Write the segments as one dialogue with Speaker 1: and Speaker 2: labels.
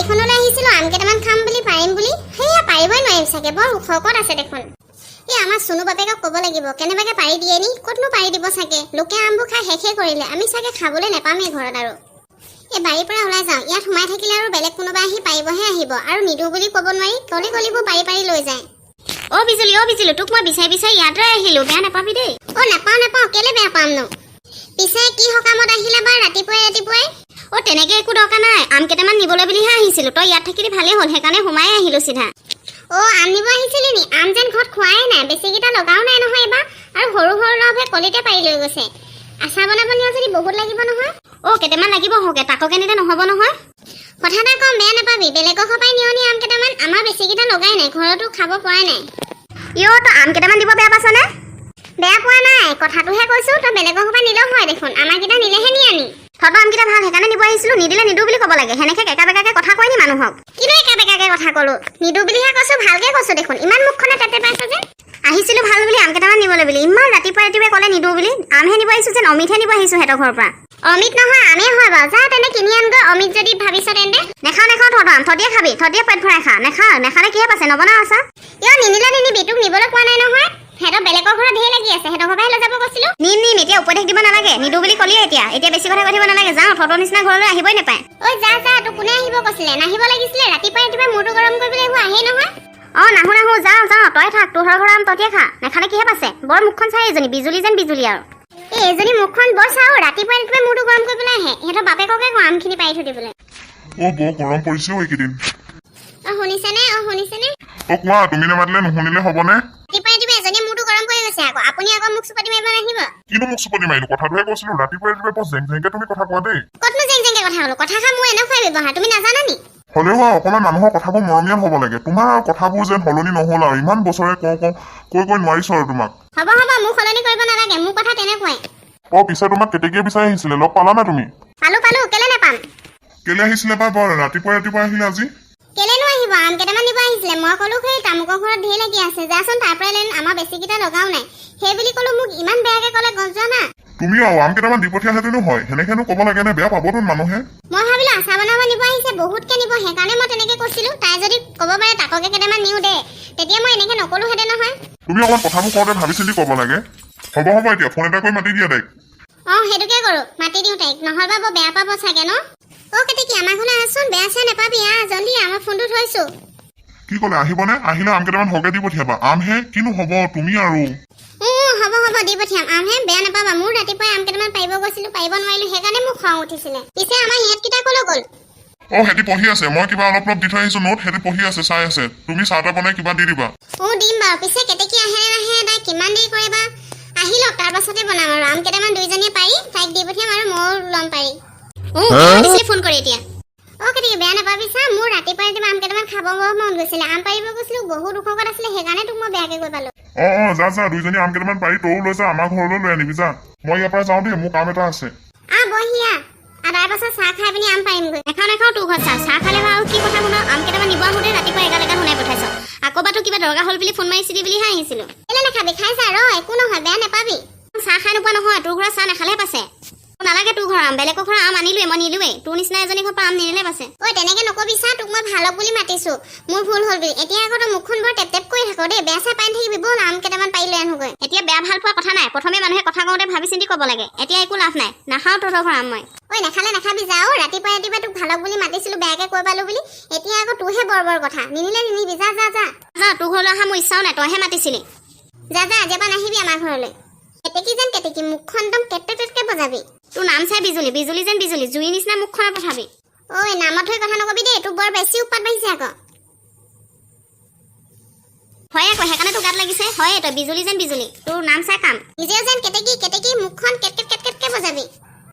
Speaker 1: বাৰীখনলৈ আহিছিলোঁ আম কেইটামান খাম বুলি পাৰিম বুলি সেয়া পাৰিবই নোৱাৰিম চাগে বৰ ওখকত আছে দেখোন এই আমাৰ সোনু বাপেকক ক'ব লাগিব কেনেবাকে পাৰি দিয়ে নি ক'তনো পাৰি দিব চাগে লোকে আমবোৰ খাই শেষে কৰিলে আমি চাগে খাবলৈ নেপামেই ঘৰত আৰু এই বাৰীৰ পৰা ওলাই যাওঁ ইয়াত সোমাই থাকিলে আৰু বেলেগ কোনোবা আহি পাৰিবহে আহিব আৰু নিদো বুলি ক'ব নোৱাৰি কলি কলিবোৰ পাৰি পাৰি লৈ যায় অ বিজুলি তোক মই বিচাৰি বিচাৰি ইয়াতে আহিলোঁ বেয়া নাপাবি দেই অ নাপাওঁ কেলে বেয়া পাম নো পিছে কি সকামত আহিলে বা ৰাতিপুৱাই অ তেনেকে একো দৰকাৰ নাই আম কেইটামান নিবলৈ বুলিহে আহিছিলোঁ তই ইয়াত থাকিলে ভালেই হ'ল সেইকাৰণে সোমাই আহিলোঁ চিধা অ আম নিব আহিছিলি নি আম যেন ঘৰত খোৱাই নাই বেছিকেইটা লগাও নাই নহয় এইবাৰ আৰু সৰু লভে কলিতে পাৰি লৈ গৈছে আচাৰ বনাব নিয়া যদি বহুত লাগিব নহয় অ কেইটামান লাগিব হকে তাককে নিলে নহ'ব নহয় কথা এটা কম বেয়া নাপাবি বেলেগৰ ঘৰ পৰাই নিয়নি আম কেইটামান আমাৰ বেছিকেইটা লগাই নাই ঘৰতো খাব পৰা নাই তই আম কেইটামান দিব বেয়া পাইছনে বেয়া পোৱা নাই কথাটোহে কৈছোঁ তই বেলেগৰ ঘৰ পৰা নিলেও হয় দেখোন আমাৰকেইটা নিলেহে নিয়ানি তহঁতৰ আমকেইটা ভাল সেইকাৰণে নিব আহিছিলোঁ নিদিলে নিদো বুলি ক'ব লাগে সেনেকে একা বেকাকে কথা কয় নি মানুহক কিনো একা বেকাকে কথা ক'লো নিদো বুলিহে কৈছোঁ ভালকে কৈছোঁ দেখোন ইমান মুখখনে তেতে পাইছে যে আহিছিলোঁ ভাল বুলি আম কেইটামান নিবলৈ বুলি ইমান ৰাতিপুৱাই ক'লে নিদো বুলি আমহে নিব আহিছোঁ যেন অমিতহে নিব আহিছোঁ সিহঁতৰ ঘৰৰ পৰা অমিত নহয় আমেই হয় বাৰু যা তেনে কিনি আনগৈ অমিত যদি ভাবিছ তেন্তে নেখাওঁ তহঁতৰ আম থদিয়ে খাবি থদিয়ে পেট ভৰাই খা নেখালে কিহে পাইছে নবনা আছা নিনিলে নিনিবি তোক নিবলৈ কোৱা নাই নহয় সিহঁতৰ বেলেগৰ ঘৰত ঢেৰ লাগি আছে সিহঁতৰ ঘৰ পৰা লৈ যাব কৈছিলোঁ নিম এতিয়া উপদেশ দিব নালাগে নিদো বুলি ক'লিয়ে এতিয়া বেছি কথা পাতিব নালাগে যাওঁ তহঁতৰ নিচিনা ঘৰলৈ আহিবই নাপায় ঐ যা তোক কোনে আহিব কৈছিলে নাহিব লাগিছিলে ৰাতিপুৱাই মূৰটো গৰম কৰিবলৈ এইবোৰ আহেই নহয় নাহো যাওঁ তই থাক তোৰ ঘৰৰ আম তহঁতিয়ে খা নেখালে কিহে পাইছে বৰ মুখখন চাই এজনী বিজুলি যেন বিজুলি আৰু এইজনী মুখখন বৰ চাওঁ ৰাতিপুৱাই মূৰটো গৰম কৰিবলৈ আহে সিহঁতৰ বাপেককে কওঁ আমখিনি পাৰি থৈ দিবলৈ
Speaker 2: বৰ গৰম পৰিছে এইকেইদিন
Speaker 1: শুনিছেনে
Speaker 2: কোৱা তুমি নেমাতিলে নুশুনিলে হ'বনে
Speaker 1: ৰাতিপুৱাই এজনী মূৰটো গৰম কৰি গৈছে আকৌ আপুনি আকৌ মোক চুপাতি মাৰিব নাহিব
Speaker 2: কিনো মোক চুপতি মাৰিলো কথাটোহে কৈছিলো ৰাতিপুৱাই বৰ জেংকে তুমি কথা কোৱা দেই
Speaker 1: ক'তনো জেংকে কথা ক'লো কথা খা মোৰ এনেকুৱাই ব্যৱহাৰ তুমি নাজানা নি
Speaker 2: হ'লেও অকণমান মানুহৰ কথাবোৰ মৰমীয়াল হ'ব লাগে তোমাৰ কথাবোৰ যেন সলনি নহ'ল আৰু ইমান বছৰে কৈ নোৱাৰিছো আৰু তোমাক
Speaker 1: হ'ব মোক সলনি কৰিব নালাগে মোৰ কথা তেনেকুৱাই
Speaker 2: পিছে তোমাক কেতেকীয়ে বিচাৰি আহিছিলে লগ পালা না তুমি
Speaker 1: পালো কেলে নাপাম
Speaker 2: কেলে আহিছিলে বা ৰাতিপুৱাই আহিলে আজি
Speaker 1: কেলেনো আহিব আম কেইটামান নিব আহিছিলে মই ক'লো সেই তামুকৰ ঘৰত ঢেৰ লাগি আছে যাচোন তাৰ পৰাই লৈ আমাৰ বেছিকেইটা লগাও নাই সেই বুলি ক'লো মোক ইমান বেয়াকে ক'লে গম যোৱা না
Speaker 2: তুমি আৰু আম কেইটামান দি পঠিয়াহেঁতেনো হয় সেনেকেনো ক'ব লাগে নে বেয়া পাবতো মানুহে
Speaker 1: মই ভাবিলো আচাৰ বনাব নিব আহিছে বহুতকে নিব সেইকাৰণে মই তেনেকে কৈছিলো তাই যদি ক'ব পাৰে তাককে কেইটামান নিও দে তেতিয়া মই এনেকে নকলোহেঁতেন নহয়
Speaker 2: তুমি অকণমান কথাবোৰ কওঁতে ভাবি চিন্তি ক'ব লাগে হ'ব এতিয়া ফোন এটা কৰি মাতি দিয়া তাইক
Speaker 1: সেইটোকে কৰো মাতি দিওঁ তাইক নহ'বা বৰ বেয়া পাব চাগে ন কেতেকী আমাৰ ঘৰলৈ আহচোন বেয়া চেয়া নাপাবি জল্দি আমাৰ ফোনটো থৈছো
Speaker 2: কি ক'লে আহিবনে আহিলে আম কেইটামান সৰহকে দি পঠিয়াবা আমহে কিনো হ'ব তুমি আৰু
Speaker 1: হ'ব দি পঠিয়াম আমহে বেয়া নাপাবা মোৰ ৰাতিপুৱাই আম কেইটামান পাৰিব গৈছিলো পাৰিব নোৱাৰিলো সেইকাৰণে মোক খং উঠিছিলে পিছে আমাৰ ইহঁতকেইটা ক'লৈ গ'ল
Speaker 2: সিহঁতি পঢ়ি আছে মই কিবা অলপ দি থৈ আহিছো নোট সিহঁতি পঢ়ি আছে চাই আছে তুমি চাহ তাহ বনাই কিবা দি দিবা
Speaker 1: দিম বাৰু পিছে কেতেকী আহে নে নাহে তাই কিমান দেৰি কৰে বা আহি লওক তাৰ পাছতে বনাম আৰু আম কেইটামান দুইজনীয়ে পাৰি তাইক দি পঠিয়াম আৰু ময়ো ল'ম পাৰি ফোন কৰি এতিয়া কেতেকী বেয়া নাপাবি চা মোৰ ৰাতিপুৱাই আম কেইটামান খাব মন গৈছিলে আম পাৰিব গৈছিলো বহুত দুখত আছিলে সেইকাৰণে তোক মই বেয়াকে গৈ পালো
Speaker 2: যা দুইজনী আম কেইটামান পাৰি তয়ো লৈ যা আমাৰ ঘৰলৈ লৈ আনিবি যা মই ইয়াৰ পৰা যাওঁ দেই মোৰ কাম এটা আছে
Speaker 1: বহিয়া তাৰ পাছত চাহ খাই পিনি আম পাৰিমগৈ নেখাওঁ তোৰ ঘৰত চাহ খালে আৰু কি কথা শুনো আম কেইটামান নিব আহোঁতে ৰাতিপুৱা এগাল শুনাই পঠাইছ আকৌ বাটো কিবা দৰকাৰ হ'ল বুলি ফোন মাৰিছিলি বুলিহে আহিছিলো কেলে নাখাবি খাই চা একো নহয় বেয়া নাপাবি চাহ খাই নোপোৱা নহয় তোৰ ঘৰত চাহ নাখালে পাছে নালাগে তোৰ ঘৰ আম বেলেগৰ ঘৰ আম আনিলোৱে মই নিলোৱেই তোৰ নিচিনা এজনী ঘৰ পৰা আম নিনিলে পাছে তেনেকে নকবি চা তোক মই ভালক বুলি মাতিছো মোৰ ভুল হ'ল বুলি এতিয়া আকৌ তই মুখখন বৰ টেপ কৰি থাক দেই বেয়া চাহ পাই থাকিবি ব'ল আম কেইটামান পাৰি লৈ আনোগৈ এতিয়া বেয়া ভাল পোৱা কথা নাই প্ৰথমে মানুহে কথা কওঁতে ভাবি চিন্তি ক'ব লাগে এতিয়া একো লাভ নাই নাখাওঁ তহঁতৰ ঘৰ আম মই নাখালে নাখাবি যাওঁ ৰাতিপুৱাই তোক ভালক বুলি মাতিছিলো বেয়াকে কৈ পালো বুলি এতিয়া আকৌ তোৰহে বৰ কথা নিনিলে নিনিবি যা তোৰ ঘৰলৈ অহা মোৰ ইচ্ছাও নাই তইহে মাতিছিলি যা আজিৰ পৰা নাহিবি আমাৰ ঘৰলৈ কেতেকী মুখখন একদম কেটকে বজাবি তোৰ নাম চাই বিজুলি যেন বিজুলি জুই নিচিনা মুখখনত পঠাবি নামত থৈ কথা নকবি দেই তোৰ বৰ বেছি উৎপাত বাঢ়িছে আকৌ হয় আকৌ সেইকাৰণে তোৰ গাত লাগিছে হয় তই বিজুলি যেন বিজুলি তোৰ নাম চাই কাম নিজেও যেন কেতেকী মুখখন কেটকে বজাবি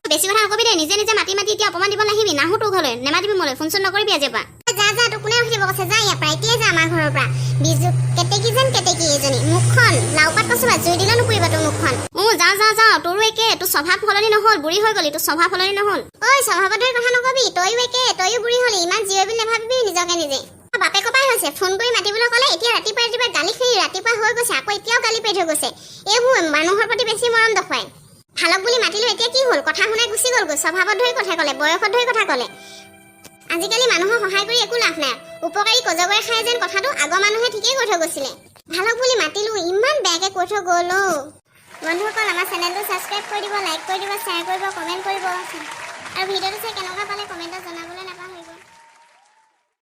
Speaker 1: বেছি কথা নকবি দেই নিজে মাতি এতিয়া অপমান দিব নাহিবি নাহো তোৰ ঘৰলৈ নেমাতিবি মোলৈ ফোন চোন নকৰিবি আজিৰ পৰা যা তোৰ কোনে উঠিব কৈছে যা ইয়াৰ পৰা এতিয়াই যা আমাৰ ঘৰৰ পৰা কেতেকী এজনী মুখখন লাওপাত কচুবা জুই দিলে নুপুৰিব তোৰ মুখখন যাওঁ তোৰো একে তোৰ স্বভাৱ সলনি নহ'ল বুঢ়ী হৈ গলি তোৰ স্বভাৱ সলনি নহ'ল স্বভাৱত ধৰি কথা নকবি তয়ো একে তয়ো বুঢ়ী হলি ইমান জীৱ বুলি নাভাবিবি নিজকে নিজে বাপেকৰ পৰাই হৈছে ফোন কৰি মাতিবলৈ ক'লে এতিয়া ৰাতিপুৱাই গালিখিনি ৰাতিপুৱা হৈ গৈছে আকৌ এতিয়াও গালি পাই থৈ গৈছে এইবোৰ মানুহৰ প্ৰতি বেছি মৰম দেখুৱায় ভালক বুলি মাতিলো এতিয়া কি হ'ল কথা শুনাই গুচি গ'লগৈ স্বভাৱত ধৰি কথা ক'লে বয়সত ধৰি কথা ক'লে আজিকালি মানুহক সহায় কৰি একো লাভ নাই উপকাৰী কজগৰে খাই যেন কথাটো আগৰ মানুহে ঠিকেই কৈ থৈ গৈছিলে ভালক বুলি মাতিলো ইমান বেয়াকে কৈ থৈ গ'ল বন্ধুসকল আমাৰ চেনেলটো ছাবস্ক্ৰাইব কৰি দিব লাইক কৰি দিব শ্বেয়াৰ কৰিব কমেণ্ট কৰিব আৰু ভিডিঅ'টো চাই কেনেকুৱা পালে